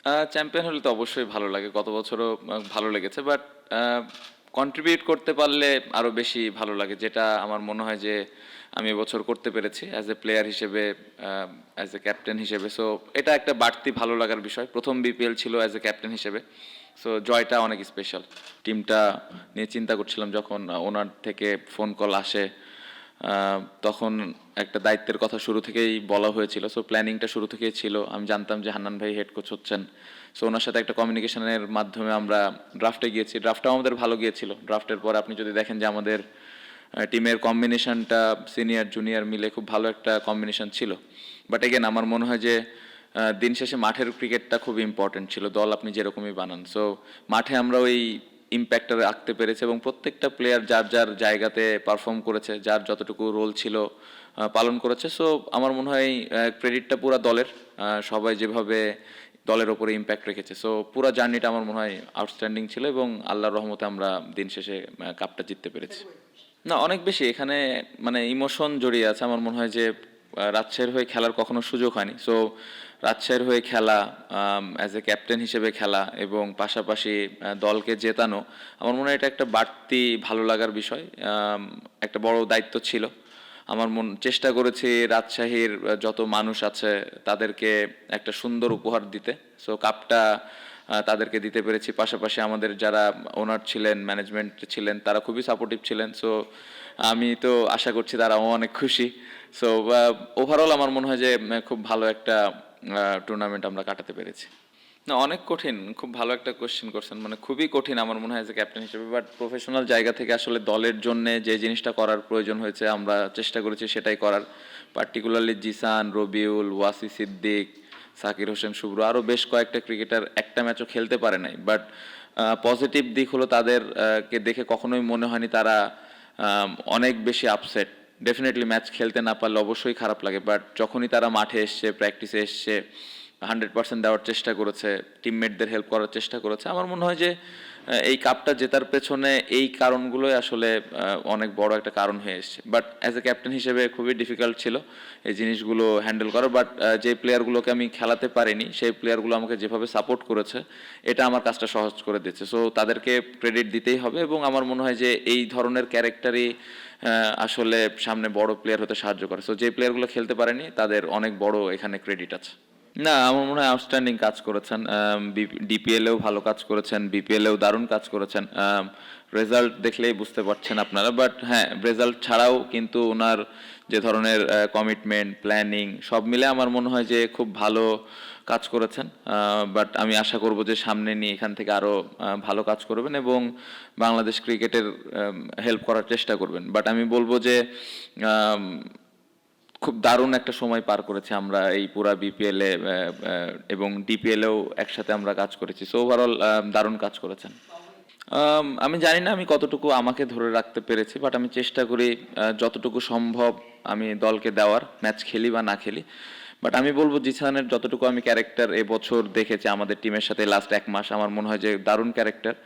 Champion হলে তো অবশ্যই ভালো লাগে, গত বছরও ভালো লেগেছে, বাট কন্ট্রিবিউট করতে পারলে আরও বেশি ভালো লাগে, যেটা আমার মনে হয় যে আমি এবছর করতে পেরেছি অ্যাজ এ প্লেয়ার হিসেবে, অ্যাজ এ ক্যাপ্টেন হিসেবে। সো এটা একটা বাড়তি ভালো লাগার বিষয়। প্রথম বিপিএল ছিল অ্যাজ এ ক্যাপ্টেন হিসেবে, সো জয়টা অনেক স্পেশাল। টিমটা নিয়ে চিন্তা করছিলাম যখন ওনার থেকে ফোন কল আসে, তখন একটা দায়িত্বের কথা শুরু থেকেই বলা হয়েছিল। সো প্ল্যানিংটা শুরু থেকেই ছিল। আমি জানতাম যে হান্নান ভাই হেড কোচ হচ্ছেন, সো ওনার সাথে একটা কমিউনিকেশনের মাধ্যমে আমরা ড্রাফটে গিয়েছি। ড্রাফটটাও আমাদের ভালো গিয়েছিল। ড্রাফটের পর আপনি যদি দেখেন যে আমাদের টিমের কম্বিনেশনটা সিনিয়র জুনিয়র মিলে খুব ভালো একটা কম্বিনেশন ছিল। বাট এগেন আমার মনে হয় যে দিন শেষে মাঠের ক্রিকেটটা খুব ইম্পর্টেন্ট ছিল, দল আপনি যেরকমই বানান। সো মাঠে আমরা ওই ইম্প্যাক্টটা রাখতে পেরেছে এবং প্রত্যেকটা প্লেয়ার যার যার জায়গাতে পারফর্ম করেছে, যার যতটুকু রোল ছিল পালন করেছে। সো আমার মনে হয় ক্রেডিটটা পুরো দলের, সবাই যেভাবে দলের ওপরে ইম্প্যাক্ট রেখেছে। সো পুরো জার্নিটা আমার মনে হয় আউটস্ট্যান্ডিং ছিল এবং আল্লাহর রহমতে আমরা দিন শেষে কাপটা জিততে পেরেছি। না, অনেক বেশি এখানে মানে ইমোশন জড়িয়ে আছে। আমার মনে হয় যে রাজশাহীর হয়ে খেলার কখনো সুযোগ হয়নি। সো রাজশাহীর হয়ে খেলা, অ্যাজ এ ক্যাপ্টেন হিসেবে খেলা এবং পাশাপাশি দলকে জেতানো, আমার মনে হয় এটা একটা বাড়তি ভালো লাগার বিষয়। একটা বড় দায়িত্ব ছিল। আমার চেষ্টা করেছি রাজশাহীর যত মানুষ আছে তাদেরকে একটা সুন্দর উপহার দিতে। সো কাপটা তাদেরকে দিতে পেরেছি। পাশাপাশি আমাদের যারা ওনার ছিলেন, ম্যানেজমেন্ট ছিলেন, তারা খুবই সাপোর্টিভ ছিলেন। সো আমি তো আশা করছি তারাও অনেক খুশি। সো ওভারঅল আমার মনে হয় যে খুব ভালো একটা টুর্নামেন্ট আমরা কাটাতে পেরেছি। না, অনেক কঠিন। খুব ভালো একটা কোশ্চেন করছেন, মানে খুবই কঠিন আমার মনে হয় যে ক্যাপ্টেন হিসেবে। বাট প্রফেশনাল জায়গা থেকে আসলে দলের জন্য যে জিনিসটা করার প্রয়োজন হয়েছে আমরা চেষ্টা করেছি সেটাই করার। পার্টিকুলারলি জিসান, রবিউল, ওয়াসি সিদ্দিক, সাকির হোসেন শুভ্র, আরও বেশ কয়েকটা ক্রিকেটার একটা ম্যাচও খেলতে পারে নাই। বাট পজিটিভ দিক হলো তাদেরকে দেখে কখনোই মনে হয়নি তারা অনেক বেশি আপসেট। ডেফিনেটলি ম্যাচ খেলতে না পারলে অবশ্যই খারাপ লাগে, বাট যখনই তারা মাঠে এসছে, প্র্যাকটিসে এসছে, 100% দেওয়ার চেষ্টা করেছে, টিমমেটদের হেল্প করার চেষ্টা করেছে। আমার মনে হয় যে এই কাপটা জেতার পেছনে এই কারণগুলোই আসলে অনেক বড় একটা কারণ হয়ে এসছে। বাট অ্যাজ এ ক্যাপ্টেন হিসেবে খুবই ডিফিকাল্ট ছিল এই জিনিসগুলো হ্যান্ডেল করা। বাট যে প্লেয়ারগুলোকে আমি খেলাতে পারিনি সেই প্লেয়ারগুলো আমাকে যেভাবে সাপোর্ট করেছে, এটা আমার কাজটা সহজ করে দিচ্ছে। সো তাদেরকে ক্রেডিট দিতেই হবে এবং আমার মনে হয় যে এই ধরনের ক্যারেক্টারই আসলে সামনে বড় প্লেয়ার হতে সাহায্য করে। সো যে প্লেয়ারগুলো খেলতে পারেনি তাদের অনেক বড় এখানে ক্রেডিট আছে। না, আমার মনে হয় আউটস্ট্যান্ডিং কাজ করেছেন। ডিপিএলেও ভালো কাজ করেছেন, বিপিএলেও দারুণ কাজ করেছেন। রেজাল্ট দেখলেই বুঝতে পারছেন আপনারা। বাট হ্যাঁ, রেজাল্ট ছাড়াও কিন্তু ওনার যে ধরনের কমিটমেন্ট, প্ল্যানিং সব মিলে আমার মনে হয় যে খুব ভালো কাজ করেছেন। বাট আমি আশা করব যে সামনে নিয়ে এখান থেকে আরও ভালো কাজ করবেন এবং বাংলাদেশ ক্রিকেটের হেল্প করার চেষ্টা করবেন। বাট আমি বলবো যে খুব দারুণ একটা সময় পার করেছি আমরা এই পুরা বিপিএলে এবং ডিপিএলেও একসাথে আমরা কাজ করেছি। সো ওভারঅল দারুণ কাজ করেছেন। আমি জানি না আমি কতটুকু আমাকে ধরে রাখতে পেরেছি, বাট আমি চেষ্টা করি যতটুকু সম্ভব আমি দলকে দেওয়ার, ম্যাচ খেলি বা না খেলি। বাট আমি বলবো জিসানের যতটুকু আমি ক্যারেক্টার এবছর দেখেছি আমাদের টিমের সাথে লাস্ট 1 মাস, আমার মনে হয় যে দারুণ ক্যারেক্টার।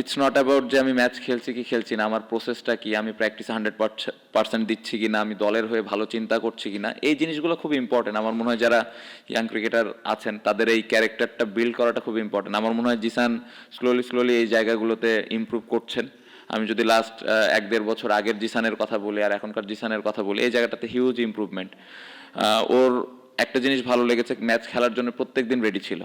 ইটস নট অ্যাবাউট যে আমি ম্যাচ খেলছি কি খেলছি না, আমার প্রসেসটা কি, আমি প্র্যাকটিসে 100% দিচ্ছি কি না, আমি দলের হয়ে ভালো চিন্তা করছি কি না, এই জিনিসগুলো খুব ইম্পর্টেন্ট। আমার মনে হয় যারা ইয়াং ক্রিকেটার আছেন তাদের এই ক্যারেক্টারটা বিল্ড করাটা খুব ইম্পর্টেন্ট। আমার মনে হয় জিসান স্লোলি এই জায়গাগুলোতে ইমপ্রুভ করছেন। আমি যদি লাস্ট 1-1.5 বছর আগের জিসানের কথা বলি আর এখনকার জিসানের কথা বলি, এই জায়গাটাতে হিউজ ইমপ্রুভমেন্ট। ওর একটা জিনিস ভালো লেগেছে, ম্যাচ খেলার জন্য প্রত্যেক দিন রেডি ছিল।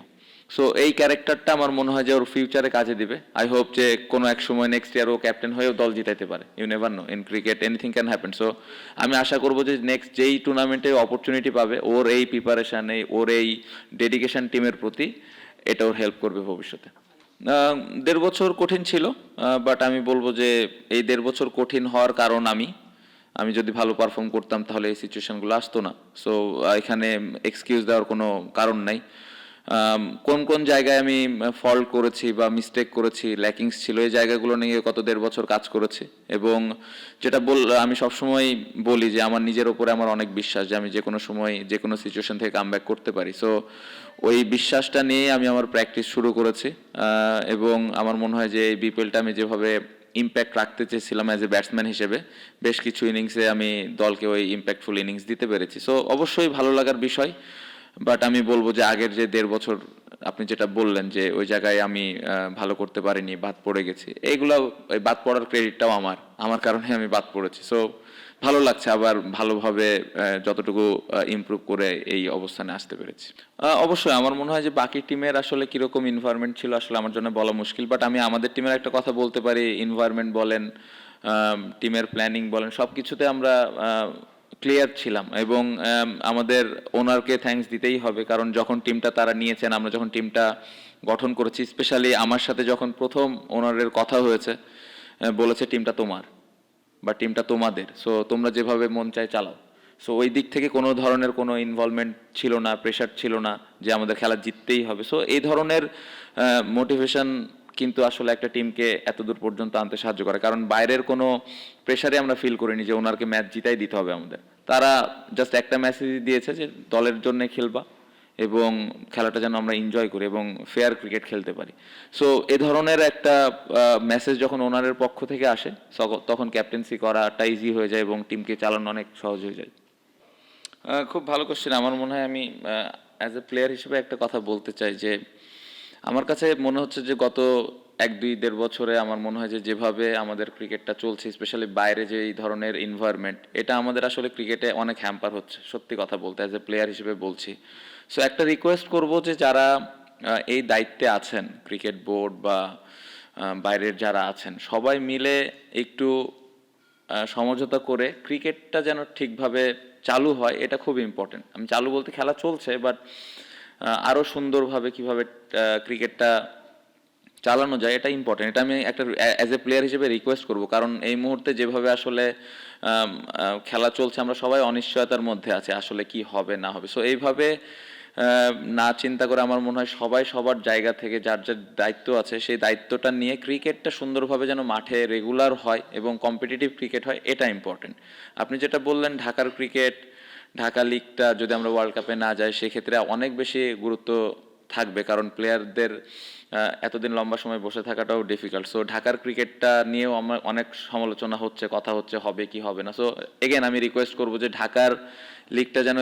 সো এই ক্যারেক্টারটা আমার মনে হয় যে ওর ফিউচারে কাজে দিবে। আই হোপ যে কোনো এক সময় নেক্সট ইয়ার ও ক্যাপ্টেন হয়েও দল জিতাইতে পারে। You never know, in cricket anything can happen. So আমি আশা করবো যে নেক্সট যেই টুর্নামেন্টে অপরচুনিটি পাবে, ওর এই প্রিপারেশন, ওর এই ডেডিকেশন টিমের প্রতি, এটা ওর হেল্প করবে ভবিষ্যতে। 1.5 বছর কঠিন ছিল, বাট আমি বলবো যে এই 1.5 বছর কঠিন হওয়ার কারণ আমি যদি ভালো পারফর্ম করতাম তাহলে এই সিচুয়েশনগুলো আসতো না। সো এখানে এক্সকিউজ দেওয়ার কোনো কারণ নাই। কোন কোন জায়গায় আমি ফল্ট করেছি বা মিস্টেক করেছি, ল্যাকিংস ছিল, এই জায়গাগুলো নিয়ে গত 1.5 বছর কাজ করেছি। এবং যেটা আমি সবসময় বলি যে আমার নিজের ওপরে আমার অনেক বিশ্বাস যে আমি যে কোনো সময় যে কোনো সিচুয়েশন থেকে কামব্যাক করতে পারি। সো ওই বিশ্বাসটা নিয়ে আমি আমার প্র্যাকটিস শুরু করেছি এবং আমার মনে হয় যে এই বিপিএলটা আমি যেভাবে ইম্প্যাক্ট রাখতে চেয়েছিলাম অ্যাজ এ ব্যাটসম্যান হিসেবে, বেশ কিছু ইনিংসে আমি দলকে ওই ইম্প্যাক্টফুল ইনিংস দিতে পেরেছি। সো অবশ্যই ভালো লাগার বিষয়। বাট আমি বলবো যে আগের যে 1.5 বছর আপনি যেটা বললেন যে ওই জায়গায় আমি ভালো করতে পারিনি, বাদ পড়ে গেছি, এইগুলা ওই বাদ পড়ার ক্রেডিটটাও আমার কারণে আমি বাদ পড়েছি। সো ভালো লাগছে আবার ভালোভাবে যতটুকু ইমপ্রুভ করে এই অবস্থানে আসতে পেরেছি। অবশ্যই আমার মনে হয় যে বাকি টিমের আসলে কিরকম এনভায়রনমেন্ট ছিল আসলে আমার জন্য বলা মুশকিল, বাট আমি আমাদের টিমের একটা কথা বলতে পারি। এনভায়রনমেন্ট বলেন, টিমের প্ল্যানিং বলেন, সব কিছুতে আমরা ক্লিয়ার ছিলাম এবং আমাদের ওনারকে থ্যাঙ্কস দিতেই হবে, কারণ যখন টিমটা তারা নিয়েছেন, আমরা যখন টিমটা গঠন করেছি, স্পেশালি আমার সাথে যখন প্রথম ওনারের কথা হয়েছে, বলেছে টিমটা তোমার বা টিমটা তোমাদের, সো তোমরা যেভাবে মন চায় চালাও। সো ওই দিক থেকে কোনো ধরনের কোনো ইনভলভমেন্ট ছিল না, প্রেশার ছিল না যে আমাদের খেলা জিততেই হবে। সো এই ধরনের মোটিভেশন কিন্তু আসলে একটা টিমকে এত দূর পর্যন্ত আনতে সাহায্য করে, কারণ বাইরের কোনো প্রেশারে আমরা ফিল করিনি যে ওনারকে ম্যাচ জিতাই দিতে হবে আমাদের। তারা জাস্ট একটা মেসেজ দিয়েছে যে দলের জন্য খেলবা এবং খেলাটা যেন আমরা এনজয় করি এবং ফেয়ার ক্রিকেট খেলতে পারি। সো এ ধরনের একটা মেসেজ যখন ওনারের পক্ষ থেকে আসে, তখন ক্যাপ্টেন্সি করাটা ইজি হয়ে যায় এবং টিমকে চালানো অনেক সহজ হয়ে যায়। খুব ভালো কোশ্চেন। আমার মনে হয় আমি অ্যাজ এ প্লেয়ার হিসেবে একটা কথা বলতে চাই যে আমার কাছে মনে হচ্ছে যে গত 1-2-1.5 বছরে আমার মনে হয় যে যেভাবে আমাদের ক্রিকেটটা চলছে, স্পেশালি বাইরে যে এই ধরনের এনভায়রনমেন্ট, এটা আমাদের আসলে ক্রিকেটে অনেক হ্যাম্পার হচ্ছে, সত্যি কথা বলতে অ্যাজ এ প্লেয়ার হিসেবে বলছি। সো একটা রিকোয়েস্ট করব যে যারা এই দায়িত্বে আছেন, ক্রিকেট বোর্ড বা বাইরের যারা আছেন, সবাই মিলে একটু সমঝোতা করে ক্রিকেটটা যেন ঠিকভাবে চালু হয়, এটা খুব ইম্পর্টেন্ট। আমি চালু বলতে খেলা চলছে, বাট আরও সুন্দরভাবে কিভাবে ক্রিকেটটা চালানো যায় এটা ইম্পর্টেন্ট। এটা আমি একটা অ্যাজ এ প্লেয়ার হিসেবে রিকোয়েস্ট করব, কারণ এই মুহূর্তে যেভাবে আসলে খেলা চলছে, আমরা সবাই অনিশ্চয়তার মধ্যে আছে আসলে কি হবে না হবে। সো এইভাবে না চিন্তা করে আমার মনে হয় সবাই সবার জায়গা থেকে যার যার দায়িত্ব আছে সেই দায়িত্বটা নিয়ে ক্রিকেটটা সুন্দরভাবে যেন মাঠে রেগুলার হয় এবং কম্পিটিটিভ ক্রিকেট হয়, এটা ইম্পর্টেন্ট। আপনি যেটা বললেন ঢাকার ক্রিকেট, ঢাকা লিগটা যদি আমরা ওয়ার্ল্ড কাপে না যাই সেক্ষেত্রে অনেক বেশি গুরুত্ব থাকবে, কারণ প্লেয়ারদের এতদিন লম্বা সময় বসে থাকাটাও ডিফিকাল্ট। সো ঢাকার ক্রিকেটটা নিয়েও আমার অনেক সমালোচনা হচ্ছে, কথা হচ্ছে হবে কি হবে না। সো এগেন আমি রিকোয়েস্ট করব যে ঢাকার লিগটা যেন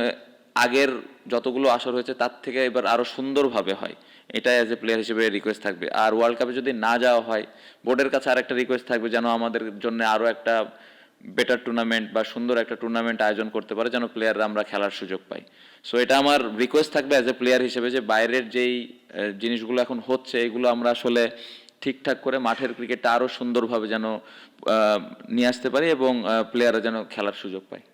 আগের যতগুলো আসর হয়েছে তার থেকে এবার আরও সুন্দরভাবে হয়, এটাই অ্যাজ এ প্লেয়ার হিসেবে রিকোয়েস্ট থাকবে। আর ওয়ার্ল্ড কাপে যদি না যাওয়া হয়, বোর্ডের কাছে আর একটা রিকোয়েস্ট থাকবে যেন আমাদের জন্য আরও একটা বেটার টুর্নামেন্ট বা সুন্দর একটা টুর্নামেন্ট আয়োজন করতে পারে, যেন প্লেয়াররা আমরা খেলার সুযোগ পাই। সো এটা আমার রিকোয়েস্ট থাকবে অ্যাজ এ প্লেয়ার হিসেবে যে বাইরের যেই জিনিসগুলো এখন হচ্ছে এগুলো আমরা আসলে ঠিকঠাক করে মাঠের ক্রিকেটটা আরও সুন্দরভাবে যেন নিয়ে আসতে পারি এবং প্লেয়াররা যেন খেলার সুযোগ পায়।